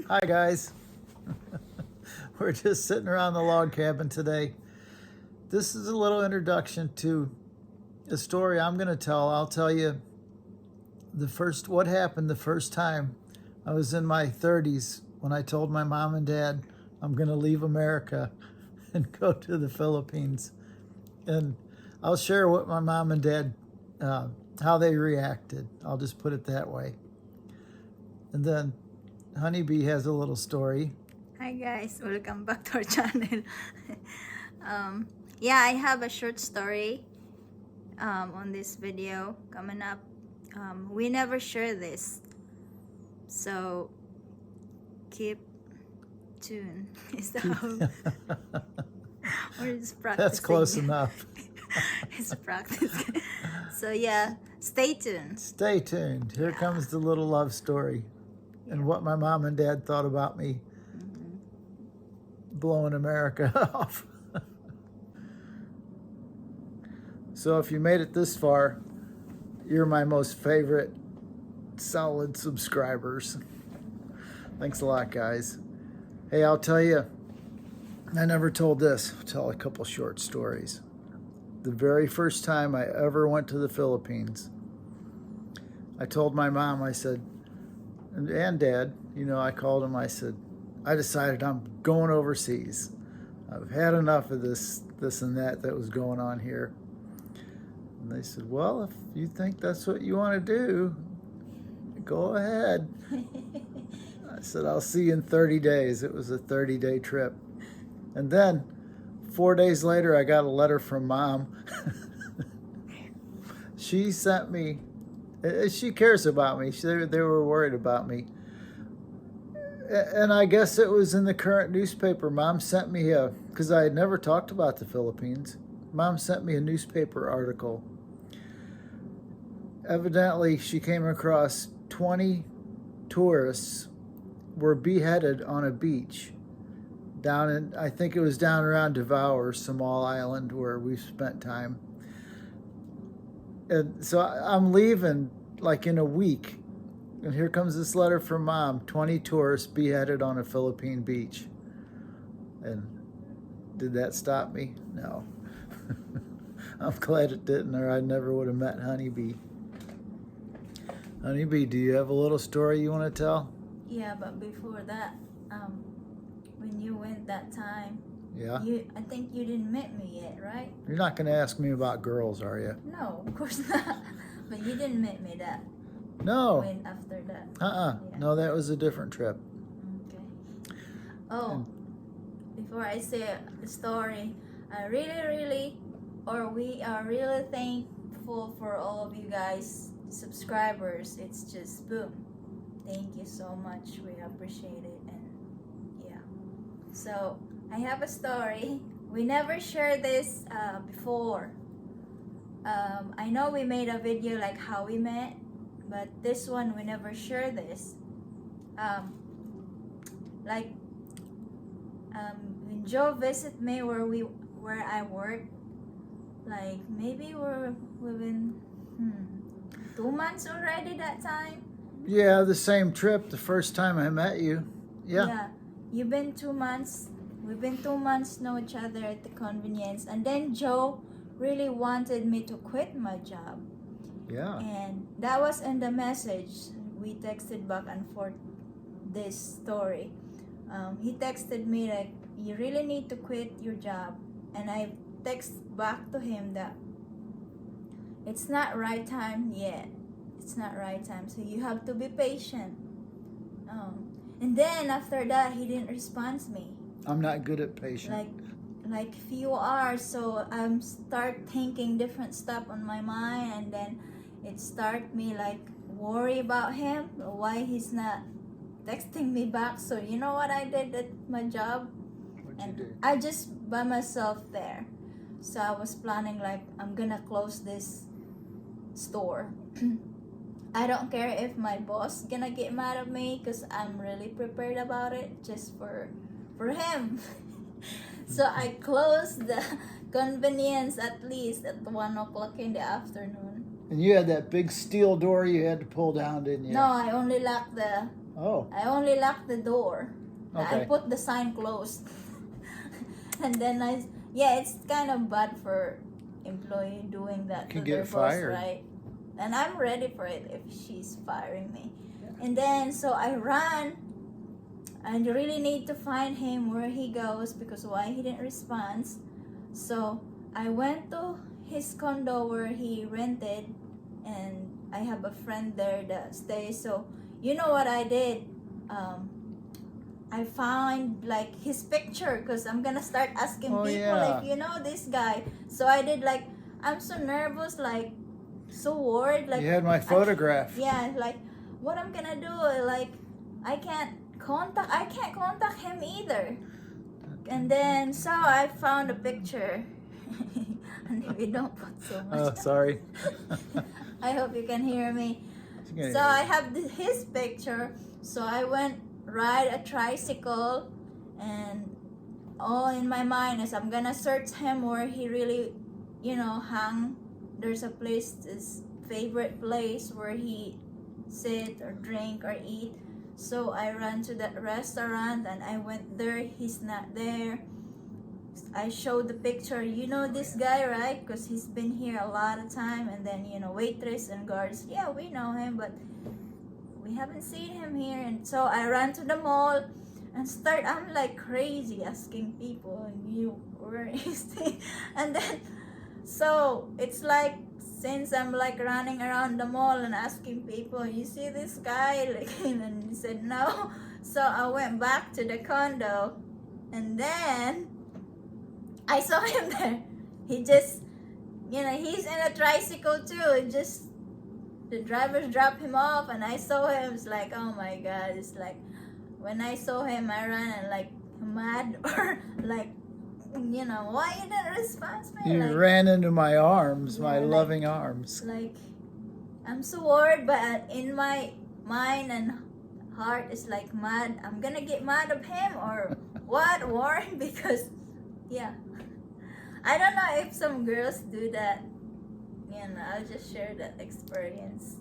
Hi guys. We're just sitting around the log cabin today. This is a little introduction to a story I'm going to tell. I'll tell you what happened the first time I was in my 30s when I told my mom and dad I'm going to leave America and go to the Philippines. And I'll share what my mom and dad, how they reacted. I'll just put it that way. And then Honeybee has a little story. Hi guys, welcome back to our channel. Yeah, I have a short story on this video coming up. We never share this, so keep tuned. Is that how? Or is practicing? That's close enough. It's practice. So yeah, stay tuned. Stay tuned. Here comes the little love story and what my mom and dad thought about me blowing America off. So if you made it this far, you're my most favorite solid subscribers. Thanks a lot, guys. Hey, I'll tell you, I never told this. I'll tell a couple short stories. The very first time I ever went to the Philippines, I told my mom, I said, and dad, you know, I called him, I said, I decided I'm going overseas. I've had enough of this and that was going on here. And they said, well, if you think that's what you want to do, go ahead. I said, I'll see you in 30 days. It was a 30-day trip. And then 4 days later, I got a letter from Mom. She sent me, she cares about me. They were worried about me. And I guess it was in the current newspaper. Mom sent me because I had never talked about the Philippines. Mom sent me a newspaper article. Evidently, she came across 20 tourists were beheaded on a beach down in, I think it was down around Davao or Samal Island where we spent time. And so I'm leaving like in a week. And here comes this letter from Mom, 20 tourists beheaded on a Philippine beach. And did that stop me? No. I'm glad it didn't, or I never would have met Honeybee. Honeybee, do you have a little story you want to tell? Yeah, but before that, when you went that time, Yeah? I think you didn't meet me yet, right? You're not going to ask me about girls, are you? No, of course not. But you didn't meet me that. No. When after that. Yeah. No, that was a different trip. Okay. Oh, before I say the story, we are really thankful for all of you guys, subscribers. It's just boom. Thank you so much. We appreciate it. And yeah. So I have a story. We never shared this before. I know we made a video like how we met, but this one we never share this. When Joe visited me where I work, like maybe we've been 2 months already that time. Yeah, the same trip the first time I met you. Yeah. Yeah, you've been 2 months. We've been 2 months know each other at the convenience, and then Joe really wanted me to quit my job. Yeah. And that was in the message. We texted back and forth this story. He texted me like, you really need to quit your job. And I text back to him that it's not right time yet. It's not right time. So you have to be patient. And then after that, he didn't respond to me. I'm not good at patient. Like few hours. So I'm start thinking different stuff on my mind, and then it start me like worry about him, why he's not texting me back. So you know what I did at my job? What'd you do? I just by myself there. So I was planning like I'm gonna close this store. I don't care if my boss gonna get mad at me because I'm really prepared about it just for him. So I closed the convenience at least at 1 o'clock in the afternoon. And you had that big steel door you had to pull down, didn't you? No, I only locked the Oh. I only locked the door. Okay. I put the sign closed. And then it's kind of bad for employee doing that Can to their get boss, fired. right? And I'm ready for it if she's firing me. And then so I ran, and you really need to find him where he goes, because why he didn't respond. So I went to his condo where he rented, and I have a friend there that stays. So you know what I did? I found like his picture, because I'm gonna start asking Oh, people yeah. if you know this guy. So I did, like, I'm so nervous, like so worried, like You had my photograph. yeah, like what I'm gonna do, like I can't contact him either. And then so I found a picture. And if you don't put so much. Oh, sorry. I hope you can hear me. Okay. So I have his picture. So I went ride a tricycle, and all in my mind is I'm gonna search him where he really, hang. There's a place, his favorite place where he sit or drink or eat. So I ran to that restaurant, and I went there. He's not there. I showed the picture. You know this guy, right? Because he's been here a lot of time. And then waitress and guards, yeah, we know him, but we haven't seen him here. And so I ran to the mall and I'm like crazy asking people, where is he? And then so it's like, since I'm like running around the mall and asking people, you see this guy? Like, and he said no. So I went back to the condo, and then I saw him there. He just, he's in a tricycle too. The drivers dropped him off, and I saw him. It's like, oh my God. It's like, when I saw him, I ran and like mad, or like, why you didn't respond to me? You Like, ran into my arms, yeah, my like- loving arms. like, I'm so worried, but in my mind and heart is like mad. I'm gonna get mad of him or what, Warren? Because, yeah. I don't know if some girls do that. I'll just share that experience.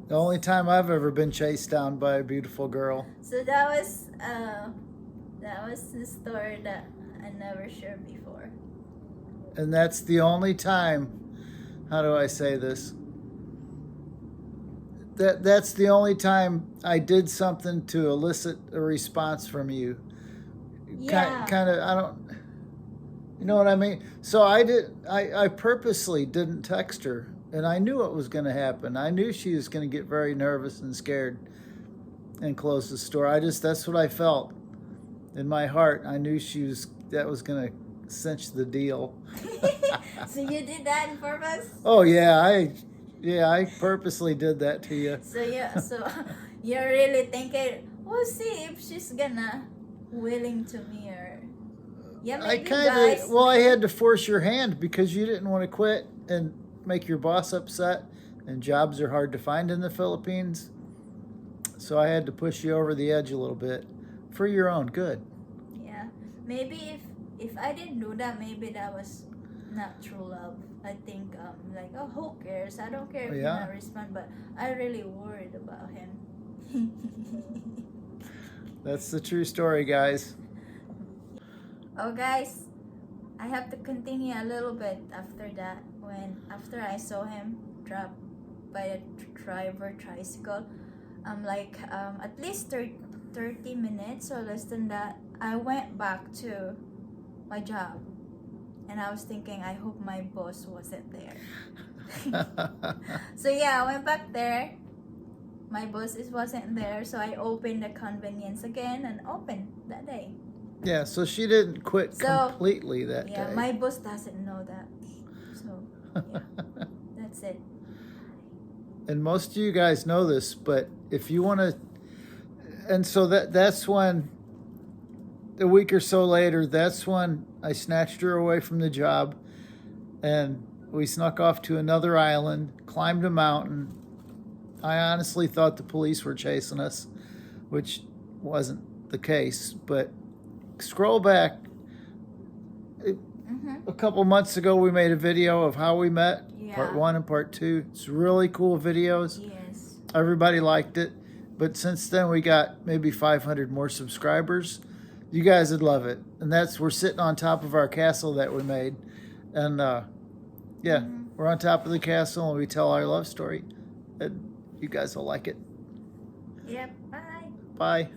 The only time I've ever been chased down by a beautiful girl. So that was the story that I never shared before. And that's the only time, how do I say this? That's the only time I did something to elicit a response from you. Yeah. Kind of, I don't, you know what I mean? So I purposely didn't text her, and I knew what was going to happen. I knew she was going to get very nervous and scared and close the store. That's what I felt in my heart. I knew that was going to cinch the deal. So you did that on purpose? Oh yeah, I purposely did that to you. So you're really thinking, we'll see if she's gonna willing to me, or maybe guys. I had to force your hand because you didn't want to quit and make your boss upset, and jobs are hard to find in the Philippines. So I had to push you over the edge a little bit for your own good. Yeah, maybe if I didn't do that, maybe that was not true love. I think like, oh, who cares? I don't care if you not respond, but I really worried about him. That's the true story, guys. Oh, guys, I have to continue a little bit after that. After I saw him dropped by the driver tricycle, I'm like, at least 30 minutes or less than that, I went back to my job. And I was thinking, I hope my boss wasn't there. So yeah, I went back there. My boss wasn't there, so I opened the convenience again and opened that day. Yeah, so she didn't quit completely that day. Yeah, my boss doesn't know that. So, yeah, that's it. And most of you guys know this, but if you want to, and so that's when, a week or so later, that's when I snatched her away from the job, and we snuck off to another island, climbed a mountain. I honestly thought the police were chasing us, which wasn't the case, but scroll back. A couple months ago, we made a video of how we met, part 1 and part 2. It's really cool videos. Yes. Everybody liked it. But since then, we got maybe 500 more subscribers. You guys would love it. And we're sitting on top of our castle that we made. And yeah, we're on top of the castle and we tell our love story. And you guys will like it. Yep. Bye. Bye.